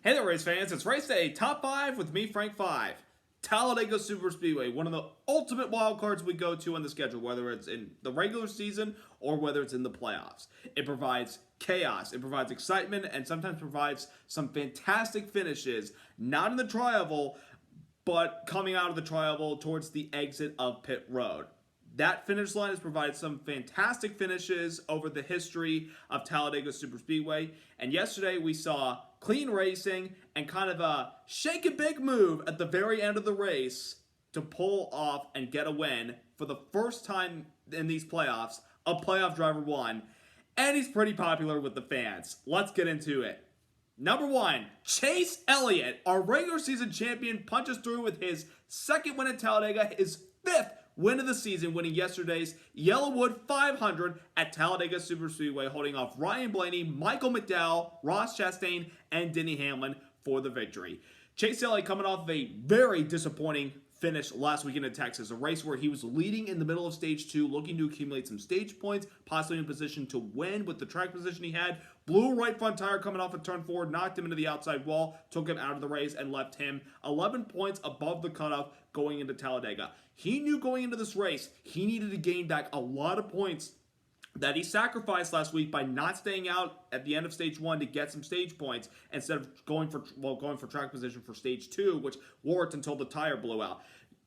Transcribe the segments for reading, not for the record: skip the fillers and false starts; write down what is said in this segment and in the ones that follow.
Hey there, race fans. It's race day, top 5 with me, Frank 5. Talladega Super Speedway, one of the ultimate wild cards we go to on the schedule, whether it's in the regular season or whether it's in the playoffs. It provides chaos, it provides excitement, and sometimes provides some fantastic finishes, not in the tri-oval, but coming out of the tri-oval towards the exit of pit road. That finish line has provided some fantastic finishes over the history of Talladega Super Speedway. And yesterday we saw clean racing and kind of a shake a big move at the very end of the race to pull off and get a win for the first time in these playoffs. A playoff driver won, and he's pretty popular with the fans. Let's get into it. Number 1, Chase Elliott, our regular season champion, punches through with his second win at Talladega, his 5th win of the season, winning yesterday's YellaWood 500 at Talladega Super Speedway, holding off Ryan Blaney, Michael McDowell, Ross Chastain, and Denny Hamlin for the victory. Chase Elliott coming off of a very disappointing finish last weekend in Texas, a race where he was leading in the middle of stage 2, looking to accumulate some stage points, possibly in position to win with the track position he had. Blew a right front tire coming off of turn 4, knocked him into the outside wall, took him out of the race, and left him 11 points above the cutoff going into Talladega. He knew going into this race he needed to gain back a lot of points that he sacrificed last week by not staying out at the end of stage 1 to get some stage points instead of going for track position for stage 2, which worked until the tire blew out.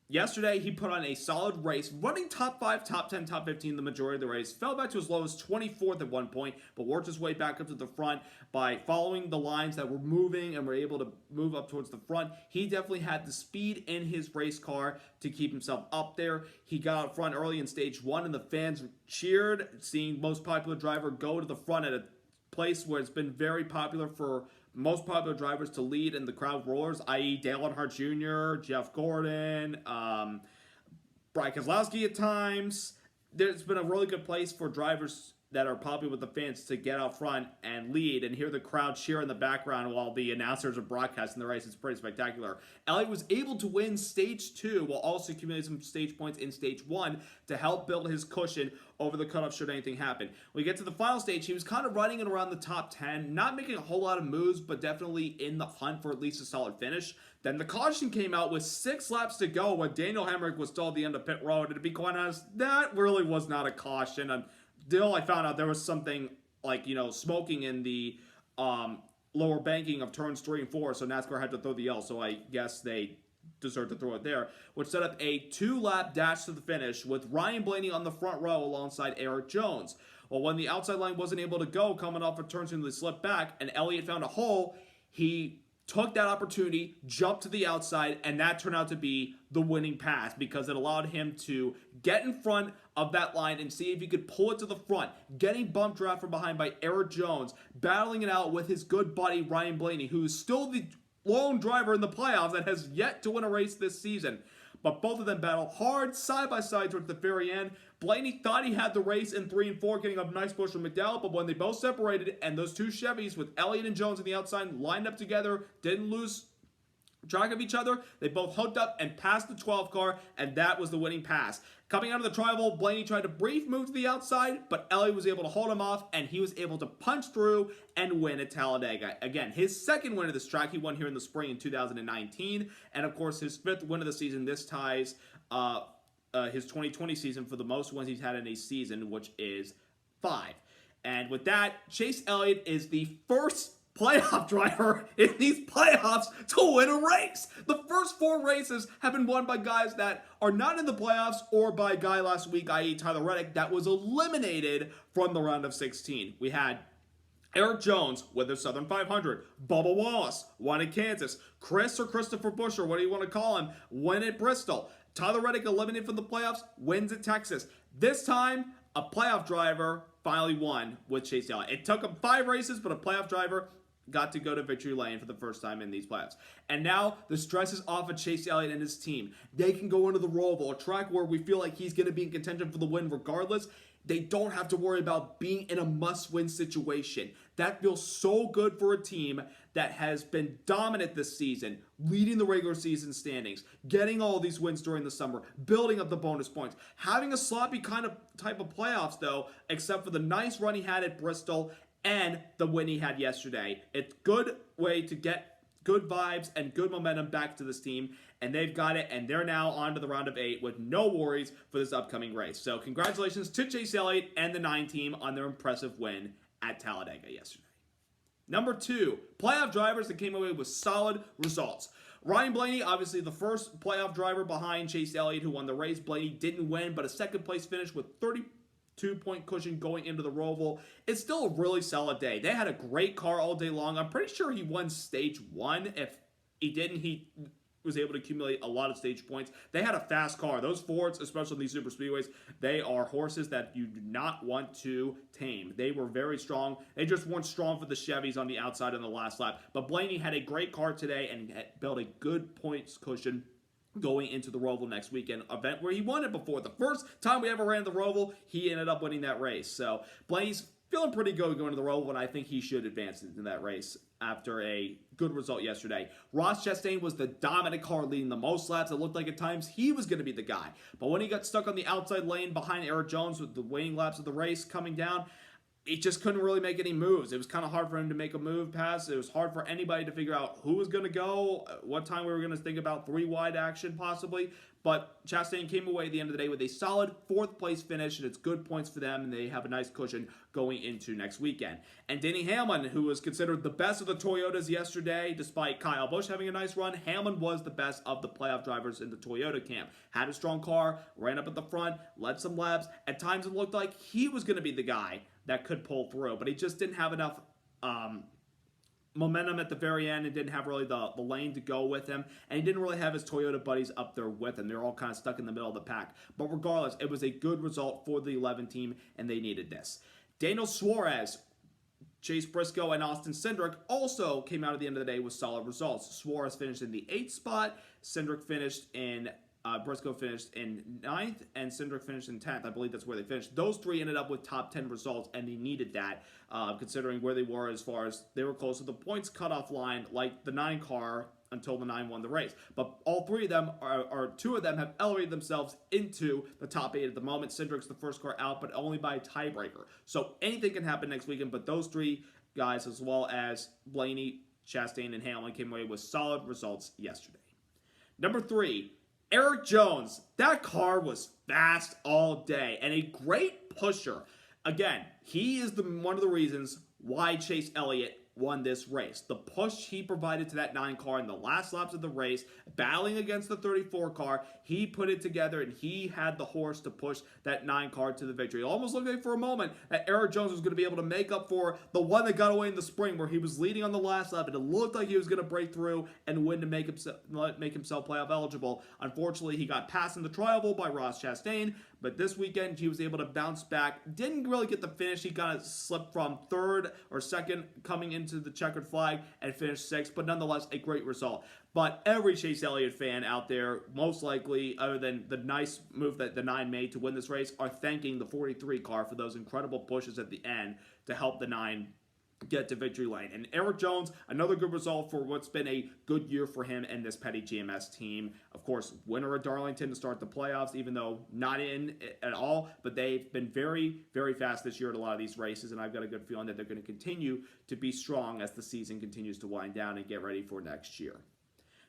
Yesterday, he put on a solid race, running top 5, top 10, top 15 the majority of the race. Fell back to as low as 24th at one point, but worked his way back up to the front by following the lines that were moving and were able to move up towards the front. He definitely had the speed in his race car to keep himself up there. He got out front early in stage 1, and the fans cheered, seeing most popular driver go to the front at a place where it's been very popular for most popular drivers to lead and the crowd roars, i.e. Dale Earnhardt Jr., Jeff Gordon, Brian Keselowski at times. There's been a really good place for drivers that are popular with the fans to get out front and lead and hear the crowd cheer in the background while the announcers are broadcasting the race. It's pretty spectacular. Elliott was able to win stage 2 while also accumulating some stage points in stage 1 to help build his cushion over the cutoff should anything happen. When we get to the final stage, he was kind of running it around the top 10, not making a whole lot of moves, but definitely in the hunt for at least a solid finish. Then the caution came out with 6 laps to go when Daniel Hemrick was still at the end of pit road. And to be quite honest, that really was not a caution. Until I found out there was something like, smoking in the lower banking of turns 3 and 4, so NASCAR had to throw the L, so I guess they deserved to throw it there, which set up a 2-lap dash to the finish with Ryan Blaney on the front row alongside Eric Jones. Well, when the outside line wasn't able to go coming off of turns 2, they slipped back, and Elliott found a hole. He took that opportunity, jumped to the outside, and that turned out to be the winning pass because it allowed him to get in front of that line and see if he could pull it to the front, getting bumped around from behind by Eric Jones, battling it out with his good buddy Ryan Blaney, who is still the lone driver in the playoffs that has yet to win a race this season. But both of them battle hard side by side towards the very end. Blaney thought he had the race in 3 and 4, getting a nice push from McDowell, but when they both separated and those two Chevys with Elliott and Jones on the outside lined up together, didn't lose track of each other, they both hooked up and passed the 12 car, and that was the winning pass. Coming out of the tri-oval, Blaney tried a brief move to the outside, but Elliott was able to hold him off, and he was able to punch through and win at Talladega. Again, his second win of this track. He won here in the spring in 2019, and of course his 5th win of the season. This ties his 2020 season for the most wins he's had in a season, which is 5. And with that, Chase Elliott is the first playoff driver in these playoffs to win a race. The first 4 races have been won by guys that are not in the playoffs or by a guy last week, i.e. Tyler Reddick, that was eliminated from the round of 16. We had Eric Jones with the Southern 500. Bubba Wallace won at Kansas. Chris or Christopher Bush, or what do you want to call him, win at Bristol. Tyler Reddick eliminated from the playoffs, wins at Texas. This time, a playoff driver finally won with Chase Elliott. It took him 5 races, but a playoff driver got to go to victory lane for the first time in these playoffs. And now the stress is off of Chase Elliott and his team. They can go into the Roval, a track where we feel like he's going to be in contention for the win regardless. They don't have to worry about being in a must-win situation. That feels so good for a team that has been dominant this season, leading the regular season standings, getting all these wins during the summer, building up the bonus points, having a sloppy type of playoffs though, except for the nice run he had at Bristol and the win he had yesterday. It's a good way to get good vibes and good momentum back to this team, and they've got it, and they're now on to the round of 8 with no worries for this upcoming race. So congratulations to Chase Elliott and the 9 team on their impressive win at Talladega yesterday. Number 2, playoff drivers that came away with solid results. Ryan Blaney, obviously the first playoff driver behind Chase Elliott, who won the race. Blaney didn't win, but a second place finish with 32-point cushion going into the Roval. It's still a really solid day. They had a great car all day long. I'm pretty sure he won stage 1. If he didn't, he was able to accumulate a lot of stage points. They had a fast car. Those Fords, especially in these super speedways, they are horses that you do not want to tame. They were very strong. They just weren't strong for the Chevys on the outside in the last lap. But Blaney had a great car today and built a good points cushion going into the Roval next weekend, event where he won it before. The first time we ever ran the Roval, he ended up winning that race. So Blaney's feeling pretty good going to the Roval, and I think he should advance into that race after a good result yesterday. Ross Chastain was the dominant car leading the most laps. It looked like at times he was going to be the guy. But when he got stuck on the outside lane behind Eric Jones with the waning laps of the race coming down, he just couldn't really make any moves. It was kind of hard for him to make a move pass. It was hard for anybody to figure out who was going to go, what time we were going to think about 3-wide action possibly. But Chastain came away at the end of the day with a solid 4th place finish, and it's good points for them, and they have a nice cushion going into next weekend. And Denny Hamlin, who was considered the best of the Toyotas yesterday, despite Kyle Busch having a nice run, Hamlin was the best of the playoff drivers in the Toyota camp. Had a strong car, ran up at the front, led some laps. At times it looked like he was going to be the guy that could pull through, but he just didn't have enough momentum at the very end and didn't have really the lane to go with him, and he didn't really have his Toyota buddies up there with him. They're all kind of stuck in the middle of the pack. But regardless, it was a good result for the 11 team, and they needed this. Daniel Suarez, Chase Briscoe, and Austin Cindric also came out at the end of the day with solid results. Suarez finished in the 8th spot, Cindric finished in Briscoe finished in 9th, and Cindric finished in 10th. I believe that's where they finished. Those 3 ended up with top 10 results, and they needed that, considering where they were as far as they were close to the points cutoff line, like the 9 car, until the 9 won the race. But all 3 of them, or 2 of them, have elevated themselves into the top 8 at the moment. Cindric's the first car out, but only by a tiebreaker. So anything can happen next weekend, but those 3 guys, as well as Blaney, Chastain, and Hamlin, came away with solid results yesterday. Number 3, Eric Jones. That car was fast all day and a great pusher. Again, he is one of the reasons why Chase Elliott won this race. The push he provided to that 9 car in the last laps of the race, battling against the 34 car, he put it together and he had the horse to push that 9 car to the victory. It almost looked like for a moment that Eric Jones was going to be able to make up for the one that got away in the spring where he was leading on the last lap and it looked like he was going to break through and win to make himself playoff eligible. Unfortunately, he got passed in the trial by Ross Chastain, but this weekend he was able to bounce back. Didn't really get the finish. He kind of slipped from 3rd or 2nd coming into the checkered flag and finished 6th, but nonetheless a great result. But every Chase Elliott fan out there, most likely, other than the nice move that the 9 made to win this race, are thanking the 43 car for those incredible pushes at the end to help the 9 get to victory lane. And Eric Jones, another good result for what's been a good year for him and this Petty GMS team. Of course, winner at Darlington to start the playoffs, even though not in at all, but they've been very, very fast this year at a lot of these races, and I've got a good feeling that they're going to continue to be strong as the season continues to wind down and get ready for next year.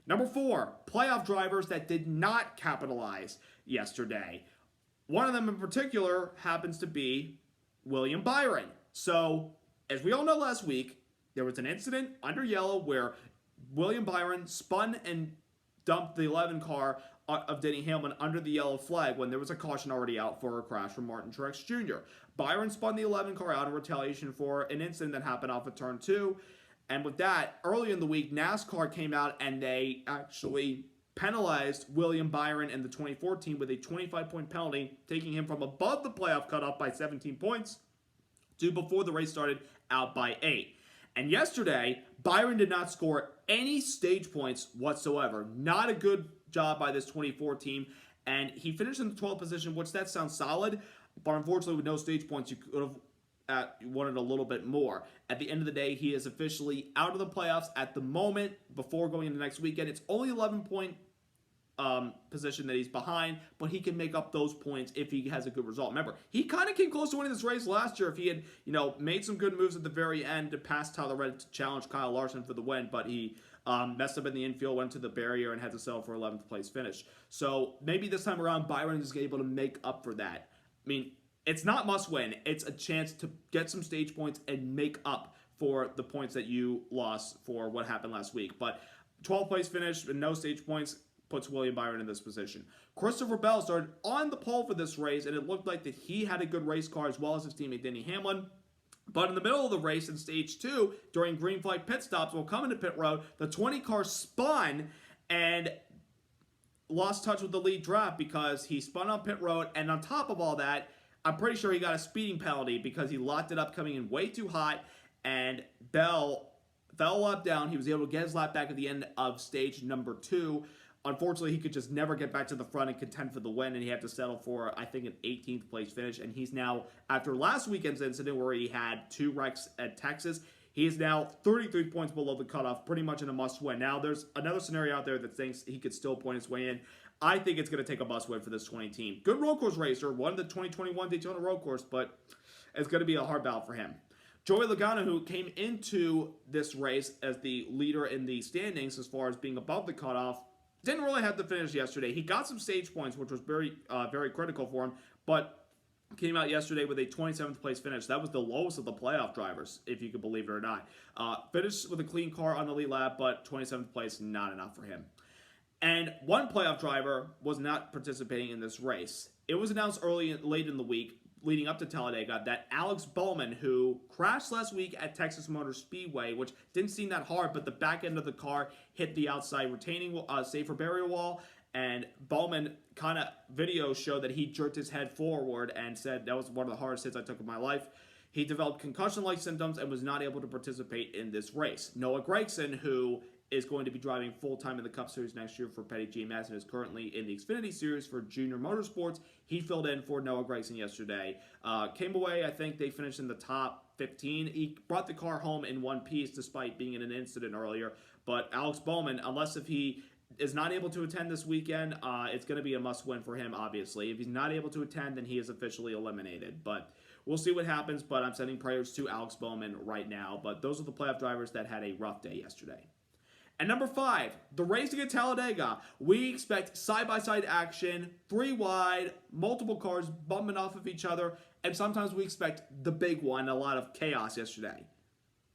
Number 4, playoff drivers that did not capitalize yesterday. One of them in particular happens to be William Byron. So, as we all know last week, there was an incident under yellow where William Byron spun and dumped the 11 car of Denny Hamlin under the yellow flag when there was a caution already out for a crash from Martin Truex Jr. Byron spun the 11 car out in retaliation for an incident that happened off of turn 2. And with that, early in the week, NASCAR came out and they actually penalized William Byron in the 2014 with a 25-point penalty, taking him from above the playoff cutoff by 17 points to before the race started out by 8. And yesterday, Byron did not score any stage points whatsoever. Not a good job by this 24 team. And he finished in the 12th position, which that sounds solid. But unfortunately, with no stage points, you could have wanted a little bit more. At the end of the day, he is officially out of the playoffs at the moment before going into next weekend. It's only 11-point position that he's behind, but he can make up those points if he has a good result. Remember, he kind of came close to winning this race last year if he had, made some good moves at the very end to pass Talladega to challenge Kyle Larson for the win, but he messed up in the infield, went to the barrier, and had to settle for 11th place finish. So maybe this time around, Byron is able to make up for that. I mean, it's not must win. It's a chance to get some stage points and make up for the points that you lost for what happened last week. But 12th place finish and no stage points puts William Byron in this position. Christopher Bell started on the pole for this race, and it looked like that he had a good race car as well as his teammate Denny Hamlin. But in the middle of the race in stage 2, during green flag pit stops, while coming to pit road, the 20 car spun and lost touch with the lead draft because he spun on pit road, and on top of all that, I'm pretty sure he got a speeding penalty because he locked it up coming in way too hot, and Bell fell a lap down. He was able to get his lap back at the end of stage number 2. Unfortunately, he could just never get back to the front and contend for the win, and he had to settle for, I think, an 18th place finish. And he's now, after last weekend's incident where he had 2 wrecks at Texas, he is now 33 points below the cutoff, pretty much in a must-win. Now, there's another scenario out there that thinks he could still point his way in. I think it's going to take a must-win for this 20 team. Good road course racer, won the 2021 Daytona road course, but it's going to be a hard battle for him. Joey Logano, who came into this race as the leader in the standings as far as being above the cutoff, didn't really have to finish yesterday. He got some stage points, which was very critical for him, but came out yesterday with a 27th place finish. That was the lowest of the playoff drivers, if you could believe it or not. Finished with a clean car on the lead lap, but 27th place, not enough for him. And one playoff driver was not participating in this race. It was announced late in the week, leading up to Talladega, that Alex Bowman, who crashed last week at Texas Motor Speedway, which didn't seem that hard, but the back end of the car hit the outside retaining safer barrier wall, and Bowman kind of video showed that he jerked his head forward and said, that was one of the hardest hits I took in my life. He developed concussion-like symptoms and was not able to participate in this race. Noah Gragson, who is going to be driving full-time in the Cup Series next year for Petty GMS and is currently in the Xfinity Series for Junior Motorsports. He filled in for Noah Gragson yesterday. Came away, I think they finished in the top 15. He brought the car home in one piece despite being in an incident earlier. But Alex Bowman, unless if he is not able to attend this weekend, it's going to be a must-win for him, obviously. If he's not able to attend, then he is officially eliminated. But we'll see what happens, but I'm sending prayers to Alex Bowman right now. But those are the playoff drivers that had a rough day yesterday. And number 5, the race at Talladega. We expect side-by-side action, 3 wide, multiple cars bumping off of each other, and sometimes we expect the big one, a lot of chaos yesterday.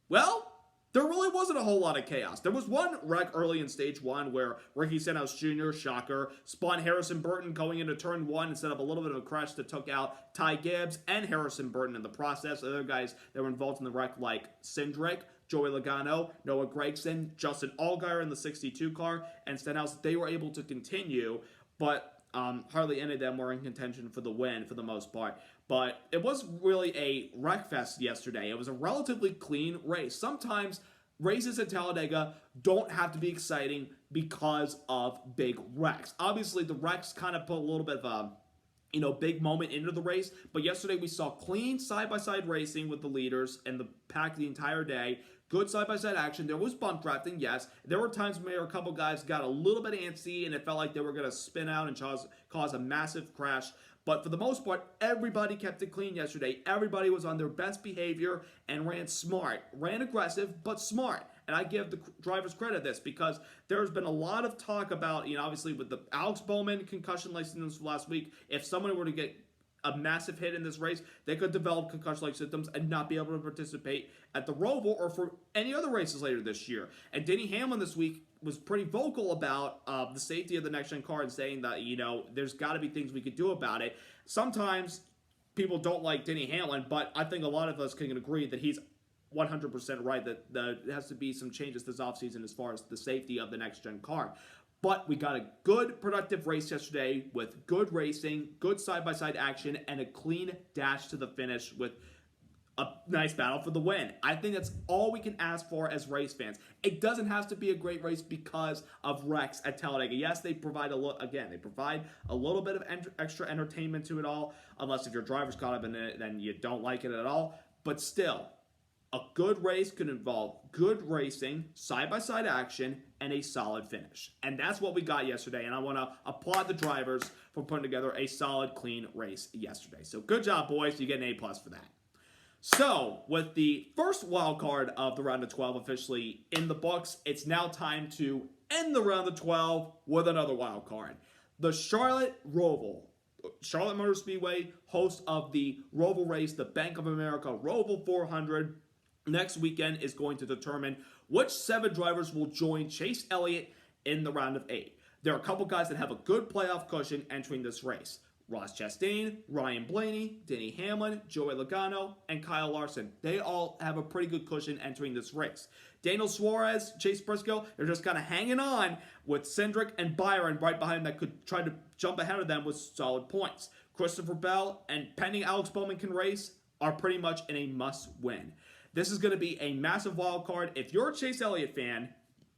Well, there really wasn't a whole lot of chaos. There was one wreck early in stage 1 where Ricky Stenhouse Jr., shocker, spun Harrison Burton going into turn 1 and set up a little bit of a crash that took out Ty Gibbs and Harrison Burton in the process. Other guys that were involved in the wreck like Cindric, Joey Logano, Noah Gragson, Justin Allgaier in the 62 car, and Stenhouse, they were able to continue, but hardly any of them were in contention for the win for the most part. But it was really a wreck fest yesterday. It was a relatively clean race. Sometimes races at Talladega don't have to be exciting because of big wrecks. Obviously, the wrecks kind of put a little bit of a big moment into the race. But yesterday we saw clean side-by-side racing with the leaders and the pack the entire day. Good side-by-side action. There was bump drafting, yes. There were times where a couple guys got a little bit antsy and it felt like they were going to spin out and cause a massive crash. But for the most part, everybody kept it clean yesterday. Everybody was on their best behavior and ran smart. Ran aggressive, but smart. And I give the drivers credit this because there's been a lot of talk about, obviously with the Alex Bowman concussion symptoms last week, if someone were to get a massive hit in this race, they could develop concussion-like symptoms and not be able to participate at the Roval or for any other races later this year. And Denny Hamlin this week was pretty vocal about the safety of the next-gen car and saying that, there's got to be things we could do about it. Sometimes people don't like Denny Hamlin, but I think a lot of us can agree that he's 100% right that there has to be some changes this offseason as far as the safety of the next-gen car. But we got a good, productive race yesterday with good racing, good side-by-side action, and a clean dash to the finish with a nice battle for the win. I think that's all we can ask for as race fans. It doesn't have to be a great race because of wrecks at Talladega. Yes, they provide they provide a little bit of extra entertainment to it all, unless if your driver's caught up in it, then you don't like it at all. But still, A good race could involve good racing, side-by-side action, and a solid finish. And that's what we got yesterday, and I want to applaud the drivers for putting together a solid, clean race yesterday. So good job, boys. You get an A+ for that. So, with the first wild card of the round of 12 officially in the books, it's now time to end the round of 12 with another wild card. The Charlotte Motor Speedway, host of the Roval race, the Bank of America Roval 400, next weekend is going to determine which 7 drivers will join Chase Elliott in the round of 8. There are a couple guys that have a good playoff cushion entering this race. Ross Chastain, Ryan Blaney, Denny Hamlin, Joey Logano, and Kyle Larson. They all have a pretty good cushion entering this race. Daniel Suarez, Chase Briscoe, they're just kind of hanging on with Cindric and Byron right behind them that could try to jump ahead of them with solid points. Christopher Bell and pending Alex Bowman can race are pretty much in a must-win. This is going to be a massive wild card. If you're a Chase Elliott fan,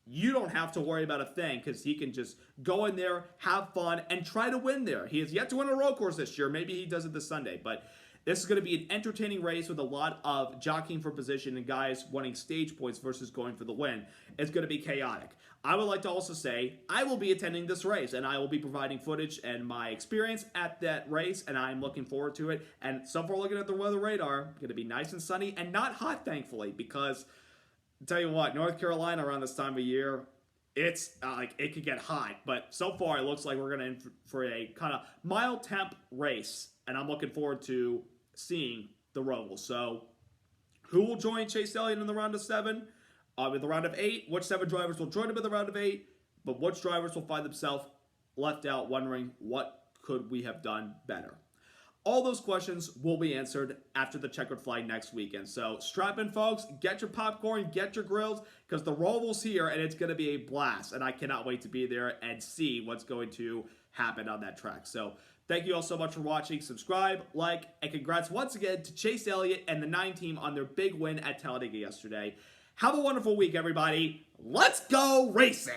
you don't have to worry about a thing because he can just go in there, have fun, and try to win there. He has yet to win a road course this year. Maybe he does it this Sunday. But this is going to be an entertaining race with a lot of jockeying for position and guys wanting stage points versus going for the win. It's going to be chaotic. I would like to also say I will be attending this race, and I will be providing footage and my experience at that race, and I'm looking forward to it. And so far, looking at the weather radar, going to be nice and sunny and not hot, thankfully, because I'll tell you what, North Carolina around this time of year, it's it could get hot. But so far, it looks like we're going to in for a kind of mild temp race, and I'm looking forward to seeing the Roval. So, who will join Chase Elliott in the round of 7? In the round of 8, which 7 drivers will join him in the round of 8? But which drivers will find themselves left out, wondering what could we have done better? All those questions will be answered after the checkered flag next weekend. So strap in, folks. Get your popcorn, get your grills, because the Roval's here, and it's going to be a blast. And I cannot wait to be there and see what's going to happen on that track. So thank you all so much for watching. Subscribe, like, and congrats once again to Chase Elliott and the 9 team on their big win at Talladega yesterday. Have a wonderful week, everybody. Let's go racing!